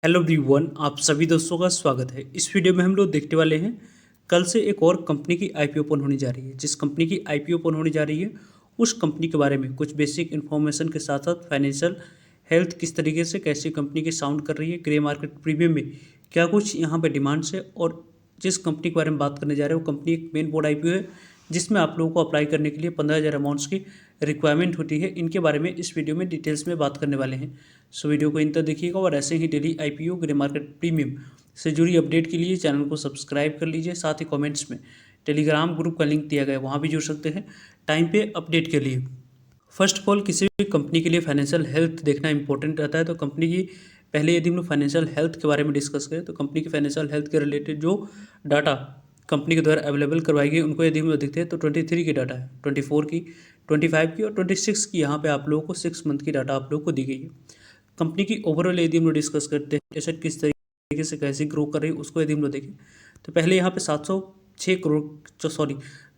Hello everyone, आप सभी दोस्तों का स्वागत है। इस वीडियो में हम लोग देखने वाले हैं कल से एक और कंपनी की आईपीओ ओपन होने जा रही है। जिस कंपनी की आईपीओ ओपन होने जा रही है उस कंपनी के बारे में कुछ बेसिक इन्फॉर्मेशन के साथ साथ फाइनेंशियल हेल्थ किस तरीके से कैसी कंपनी की साउंड कर रही है, ग्रे मार्केट प्रीमियम में क्या कुछ यहाँ पर डिमांड्स है, और जिस कंपनी के बारे में बात करने जा रहे हैं वो कंपनी एक मेन बोर्ड आईपीओ है जिसमें आप लोगों को अप्लाई करने के लिए 15,000 अमाउंट्स की रिक्वायरमेंट होती है। इनके बारे में इस वीडियो में डिटेल्स में बात करने वाले हैं। सो वीडियो को इन तक देखिएगा और ऐसे ही daily IPO grey market premium से जुड़ी अपडेट के लिए चैनल को सब्सक्राइब कर लीजिए। साथ ही कमेंट्स में टेलीग्राम ग्रुप का लिंक दिया गया है, वहाँ भी जुड़ सकते हैं टाइम पे अपडेट के लिए। फर्स्ट ऑफ ऑल, किसी भी कंपनी के लिए फाइनेंशियल हेल्थ देखना इंपॉर्टेंट रहता है। तो कंपनी की पहले यदि हम लोग फाइनेंशियल हेल्थ के बारे में डिस्कस करें तो कंपनी की फाइनेंशियल हेल्थ के रिलेटेड जो डाटा कंपनी के द्वारा अवेलेबल करवाई गई उनको यदि हम लोग देखते हैं तो 23 की डाटा है, 24 की, 25 की और 26 की। यहाँ पे आप लोगों को 6 मंथ की डाटा आप लोगों को दी गई है। कंपनी की ओवरऑल यदि हम लोग डिस्कस करते हैं एसेट किस तरीके से कैसे ग्रो कर रही है उसको यदि हम लोग देखें तो पहले यहाँ पे 706 करोड़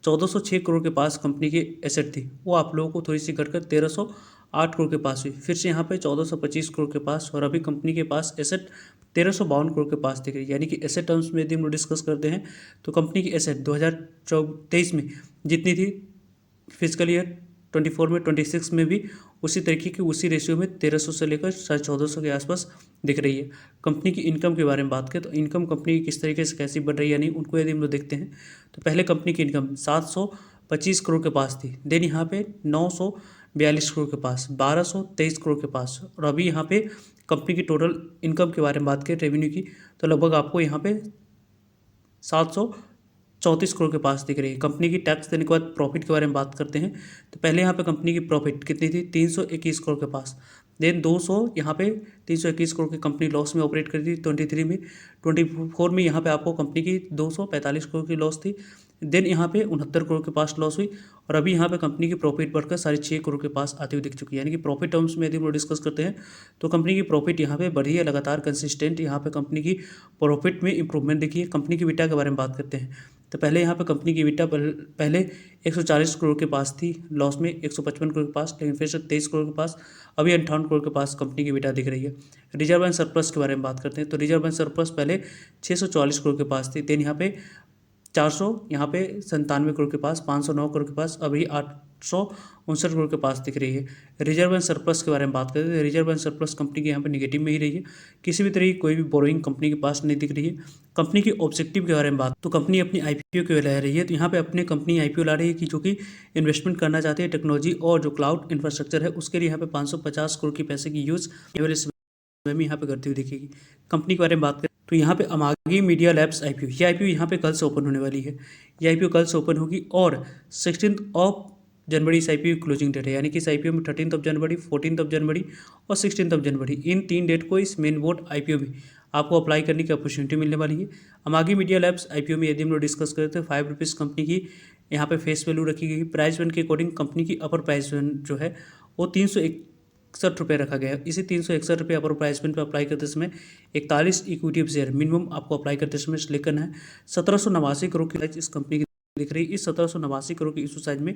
1406 करोड़ के पास कंपनी की एसेट थी, वो आप लोगों को थोड़ी सी घटकर 1308 करोड़ के पास हुई। फिर से यहाँ पे 1425 करोड़ के पास, और अभी कंपनी के पास एसेट 1352 करोड़ के पास दिख रही है। यानी कि एसेट टर्म्स में यदि हम लोग डिस्कस करते हैं तो कंपनी की एसेट 2023 में जितनी थी फिजिकल ईयर 24 में 26 में भी उसी तरीके की उसी रेशियो में 1300 से लेकर 1450 के आसपास दिख रही है। कंपनी की इनकम के बारे में बात करें तो इनकम कंपनी की किस तरीके से कैसी बढ़ रही है यानी उनको यदि हम लोग देखते हैं तो पहले कंपनी की इनकम 725 करोड़ के पास थी, देन यहाँ पे 942 करोड़ के पास, 1223 करोड़ के पास, और अभी यहाँ पे कंपनी की टोटल इनकम के बारे में बात करें रेवेन्यू की तो लगभग आपको यहाँ पे 734 करोड़ के पास दिख रही है। कंपनी की टैक्स देने के बाद प्रॉफिट के बारे में बात करते हैं तो पहले यहाँ पे कंपनी की प्रॉफिट कितनी थी, 321 करोड़ के पास, देन 200 यहाँ पे 321 करोड़ की कंपनी लॉस में ऑपरेट करती थी 23 में। 24 में यहाँ पे आपको कंपनी की 245 करोड़ की लॉस थी, देन यहाँ पे 69 करोड़ के पास लॉस हुई, और अभी यहाँ पे कंपनी की प्रॉफिट बढ़कर 6.5 करोड़ के पास आती हुई दिख चुकी है। यानी कि प्रॉफिट टर्म्स में यदि हम लोग डिस्कस करते हैं तो कंपनी की प्रॉफिट यहाँ पे बढ़ी है लगातार कंसिस्टेंट। यहाँ पे कंपनी की प्रॉफिट में इंप्रूवमेंट देखिए। कंपनी की विटा के बारे में बात करते हैं तो पहले यहाँ पे कंपनी की विटा पहले 140 करोड़ के पास थी, लॉस में 155 करोड़ के पास, लेकिन फिर से 23 करोड़ के पास, अभी 58 करोड़ के पास कंपनी की विटा दिख रही है। रिजर्व एंड सरप्लस के बारे में बात करते हैं तो रिजर्व एंड सरप्लस पहले 644 करोड़ के पास थी, देन यहाँ पे 400 यहाँ पे 97 करोड़ के पास, 509 करोड़ के पास, अभी 859 करोड़ के पास दिख रही है। रिजर्व एंड सरप्लस के बारे में बात करें तो रिजर्व एंड सरप्लस कंपनी की यहाँ पे नेगेटिव में ही रही है, किसी भी तरह की कोई भी बोरोइंग कंपनी के पास नहीं दिख रही है। कंपनी की ऑब्जेक्टिव के बारे में बात तो कंपनी अपनी आईपीओ क्यों ला रही है तो यहाँ पे अपने कंपनी आईपीओ ला रही है कि जो कि इन्वेस्टमेंट करना चाहती है टेक्नोलॉजी और जो क्लाउड इंफ्रास्ट्रक्चर है उसके लिए यहाँ पे 550 करोड़ की पैसे की यूज़ में यहाँ पे करती हुई दिखेगी। कंपनी के बारे में बात करें तो यहाँ पे अमागी मीडिया लैब्स आईपीओ, ये आईपीओ यहाँ पे कल से ओपन होने वाली है। ये आईपीओ कल से ओपन होगी और 16 जनवरी इस आईपीओ क्लोजिंग डेट है। यानी कि इस आईपीओ में 13 जनवरी, 14 जनवरी और 16 जनवरी इन 3 डेट को इस मेन बोर्ड आईपीओ में आपको अप्लाई करने की अपॉर्चुनिटी मिलने वाली है। अमागी मीडिया लैब्स आईपीओ में यदि हम लोग डिस्कस करें तो 5 रुपीज़ कंपनी की यहाँ पे फेस वैल्यू रखी गई। प्राइस वन के अकॉर्डिंग कंपनी की अपर प्राइस वन जो है वो 361 रुपये रखा गया है। इसी 361 रुपये अपर प्राइस वन पर अप्लाई करते समय 41 इक्विटी शेयर मिनिमम आपको अप्लाई करते समय सिलेक्ट करना है। 1789 करोड़ की इस कंपनी की दिख रही है। इस 1789 करोड़ की इशू साइज में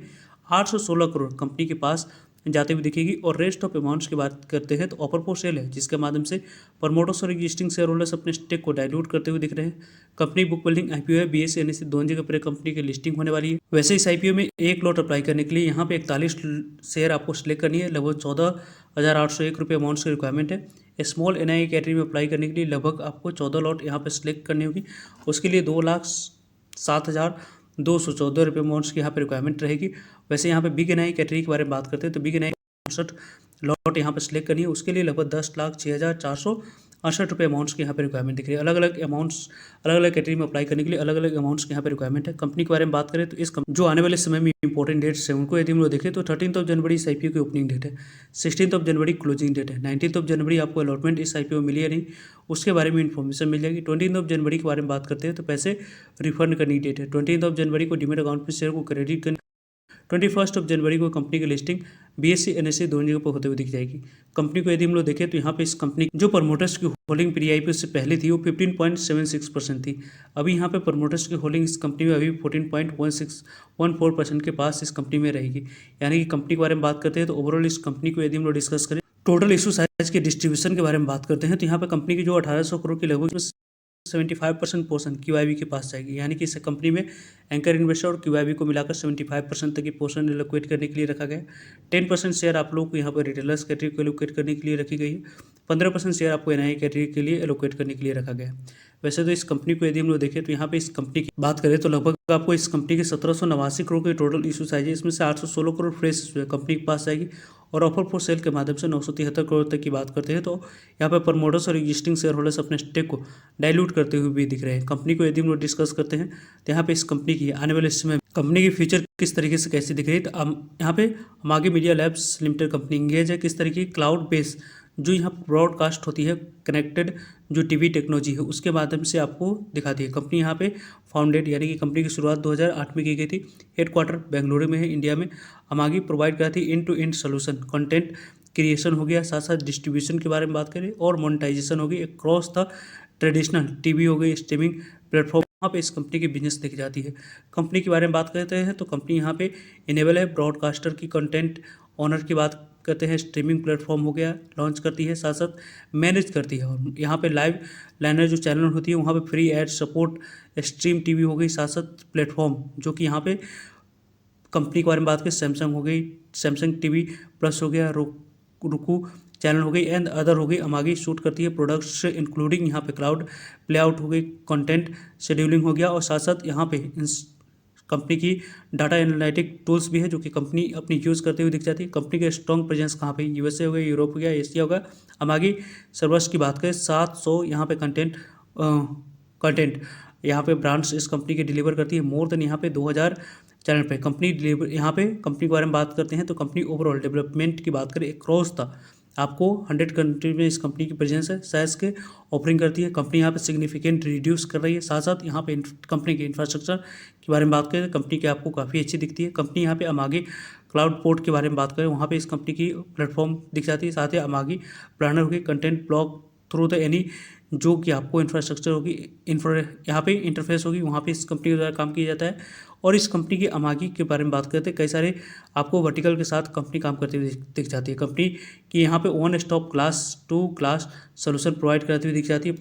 816 करोड़ कंपनी के पास जाते हुए दिखेगी। और रेस्ट ऑफ अमाउंट्स की बात करते हैं तो ऑफर फॉर सेल है जिसके माध्यम से प्रमोटर्स और एग्जिस्टिंग शेयर होल्डर्स अपने स्टेक को डाइल्यूट करते हुए दिख रहे हैं। कंपनी बुक बिल्डिंग आईपीओ है, बीएसई एनएसई दोनों जगह पर कंपनी की लिस्टिंग होने वाली है। वैसे इस आईपीओ में एक लॉट अप्लाई करने के लिए यहाँ पे 41 शेयर आपको सिलेक्ट करनी है। लगभग 14,801 रुपये अमाउंट्स की रिक्वायरमेंट है। स्मॉल एनआई कैटेगरी में अप्लाई करने के लिए लगभग आपको 14 लॉट यहाँ पे सिलेक्ट करनी होगी। उसके लिए 2,07,214 रुपये अमाउंट्स की यहाँ पे रिक्वायरमेंट रहेगी। वैसे यहाँ पे बिग एनआई कैटेगरी के बारे में बात करते हैं तो बिग एनआई 68 लॉट यहाँ पे सिलेक्ट करनी है। उसके लिए लगभग 10,06,468 रुपये अमाउंट्स की यहाँ पे रिक्वायरमेंट दिख रही है। अलग अलग अमाउंट्स अलग अलग कैटेगरी में अप्लाई करने के लिए अलग अलग अमाउंट्स की यहाँ पे रिक्वायरमेंट है। कंपनी के बारे में बात करें तो इस जो आने वाले समय में इंपॉर्टेंट डेट्स हैं उनको यदि हम लोग देखें तो 13 जनवरी इस आईपीओ की ओपनिंग डेट है, 16 जनवरी क्लोजिंग डेट है, 19 जनवरी आपको अलॉटमेंट इस आईपीओ में मिली है नहीं उसके बारे में इन्फॉर्मेशन मिल जाएगी। 20 जनवरी के बारे में बात करते हैं तो पैसे रिफंड करने की डेट है। 20 जनवरी को डीमेट अकाउंट में शेयर को क्रेडिट करने 21 जनवरी को कंपनी की लिस्टिंग बीएसई एनएसई दोनों जगह पर होते हुए दिख जाएगी। कंपनी को यदि हम लोग देखें तो यहाँ पे इस कंपनी जो प्रमोटर्स की होल्डिंग प्री आईपीओ से पहले थी वो 15.76% थी। अभी यहाँ पे प्रमोटर्स की होल्डिंग इस कंपनी में अभी 14.14% के पास इस कंपनी में रहेगी। यानी कि कंपनी के बारे में बात करते हैं तो ओवरऑल इस कंपनी को यदि हम लोग डिस्कस करें टोटल इशू साइज के डिस्ट्रीब्यूशन के बारे में बात करते हैं तो यहाँ पे कंपनी की जो 1800 करोड़ की लगभग 75% पोर्शन QIB के पास जाएगी, यानी कि इस कंपनी में एंकर इन्वेस्टर और QIB को मिलाकर 75% तक की पोर्शन एलोकेट करने के लिए रखा गया है। 10% शेयर आप लोगों को यहाँ पर रिटेलर्स कैटेगरी को एलोकेट करने के लिए रखी गई है। 15% शेयर आपको NI कैटेगरी के लिए एलोकेट करने के लिए रखा गया है। वैसे तो इस कंपनी को यदि हम लोग देखें तो यहाँ पे इस कंपनी की बात करें तो लगभग आपको इस कंपनी के 1789 करोड़ की टोटल इशू साइज है, इसमें से 816 करोड़ फ्रेश कंपनी के पास जाएगी और ऑफर फॉर सेल के माध्यम से 973 करोड़ तक की बात करते हैं तो यहाँ पर प्रमोटर्स और एग्जिस्टिंग शेयर होल्डर्स अपने स्टेक को डाइल्यूट करते हुए भी दिख रहे हैं। कंपनी को यदि हम लोग डिस्कस करते हैं तो यहाँ पे इस कंपनी की आने वाले समय कंपनी की फ्यूचर किस तरीके से कैसी दिख रही है, तो यहाँ पे मागे media labs limited company engage है, किस तरीके की क्लाउड बेस जो यहाँ ब्रॉडकास्ट होती है कनेक्टेड जो टीवी टेक्नोलॉजी है उसके माध्यम से आपको दिखाती है। कंपनी यहाँ पे फाउंडेड यानी कि कंपनी की शुरुआत 2008 में की गई थी। हेडक्वार्टर बेंगलुरु में है, इंडिया में। अमागी प्रोवाइड कराती है end to end solution, content creation हो गया, साथ साथ डिस्ट्रीब्यूशन के बारे में बात करें और मोनेटाइजेशन होगी अक्रॉस द ट्रेडिशनल टीवी हो गई, स्ट्रीमिंग प्लेटफॉर्म, यहाँ पे इस कंपनी की बिजनेस देखी जाती है। कंपनी के बारे में बात करते हैं तो कंपनी यहाँ पे इनेबल है ब्रॉडकास्टर की, कंटेंट ओनर की बात करते हैं, स्ट्रीमिंग प्लेटफॉर्म हो गया लॉन्च करती है, साथ साथ मैनेज करती है और यहाँ पे लाइव लाइनर जो चैनल होती है वहाँ पे free add support, stream TV हो गई, साथ साथ प्लेटफॉर्म जो कि यहाँ पे कंपनी के बारे में बात करें सैमसंग हो गई, सैमसंग TV प्लस हो गया, रुकू चैनल हो गई एंड अदर हो गई। अमागी शूट करती है प्रोडक्ट्स इंक्लूडिंग यहाँ पे क्लाउड प्लेआउट हो गई, कंटेंट शेड्यूलिंग हो गया और साथ साथ यहाँ पे कंपनी की डाटा एनालिटिक टूल्स भी है जो कि कंपनी अपनी यूज़ करते हुए दिख जाती है। कंपनी का स्ट्रॉन्ग प्रेजेंस कहाँ पे, USA हो गया, यूरोप हो गया, एशिया होगा। अमागी सर्वर्स की बात करें 700 यहाँ पे कंटेंट यहाँ पे ब्रांड्स इस कंपनी के डिलीवर करती है, मोर देन यहाँ पे 2000 चैनल पे कंपनी डिलीवर। यहाँ पे कंपनी के बारे में बात करते हैं तो कंपनी ओवरऑल डेवलपमेंट की बात करें अक्रॉस द आपको 100 कंट्री में इस कंपनी की प्रेजेंस है, साइज के ऑफरिंग करती है। कंपनी यहाँ पे सिग्निफिकेंट रिड्यूस कर रही है, साथ साथ यहाँ पे कंपनी के इंफ्रास्ट्रक्चर के बारे में बात करें कंपनी की आपको काफ़ी अच्छी दिखती है। कंपनी यहाँ पे अमागी क्लाउड पोर्ट के बारे में बात करें वहाँ पे इस कंपनी की प्लेटफॉर्म दिख जाती है, साथ ही अमागी प्लानर होगी, content block through the any जो कि आपको इंफ्रास्ट्रक्चर होगी, यहाँ पे इंटरफेस होगी, वहाँ पे इस कंपनी के द्वारा काम किया जाता है। और इस कंपनी की अमागी के बारे में बात करते हैं कई सारे आपको वर्टिकल के साथ कंपनी काम करती हुई दिख जाती है। कंपनी की यहाँ पे one stop class 2 class solution provide कराती हुई दिख जाती है।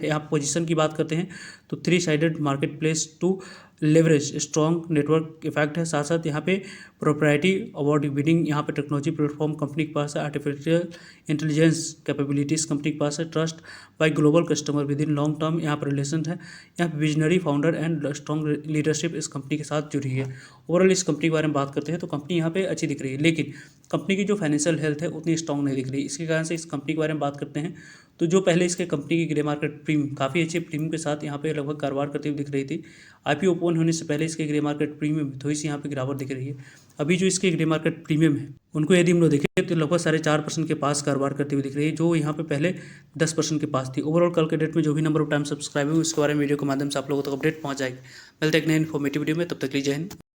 यहाँ पोजीशन की बात करते हैं तो 3 sided market place to leverage strong network effect है, साथ साथ यहाँ पे प्रोप्राइटी अवार्ड विनिंग यहाँ पे टेक्नोलॉजी प्लेटफॉर्म कंपनी के पास है, आर्टिफिशियल इंटेलिजेंस कैपेबिलिटीज़ कंपनी के पास है, trust bye global customer with in long term यहाँ पर रिलेशन है, यहाँ पे visionary founder and strong leadership इस कंपनी के साथ जुड़ी है। ओवरऑल इस कंपनी के बारे में बात करते हैं तो कंपनी यहाँ पे अच्छी दिख रही है, लेकिन कंपनी की जो फाइनेंशियल हेल्थ है उतनी स्ट्रॉन्ग नहीं दिख रही। इसके कारण से इस कंपनी के बारे में बात करते हैं तो जो पहले इसके कंपनी की ग्रे मार्केट प्रीमियम काफ़ी अच्छे प्रीमियम के साथ यहाँ पे लगभग कारोबार करते हुए दिख रही थी। IPO ओपन होने से पहले इसके ग्रे मार्केट प्रीमियम थोड़ी सी यहाँ पे गिरावट दिख रही है। अभी जो इसके ग्रे मार्केट प्रीमियम है उनको यदि हम लोग देखें तो लगभग 4.5% के पास कारोबार करती हुई दिख रही है, जो यहाँ पे पहले 10% के पास थी। ओवरऑल कल के डेट में जो भी नंबर ऑफ टाइम सब्सक्राइब है उसके बारे में वीडियो के माध्यम से आप लोगों तक अपडेट पहुँच जाएगी। मिलते हैं एक नए इन्फॉर्मेटिव वीडियो में, तब तक लीजिए जय हिंद।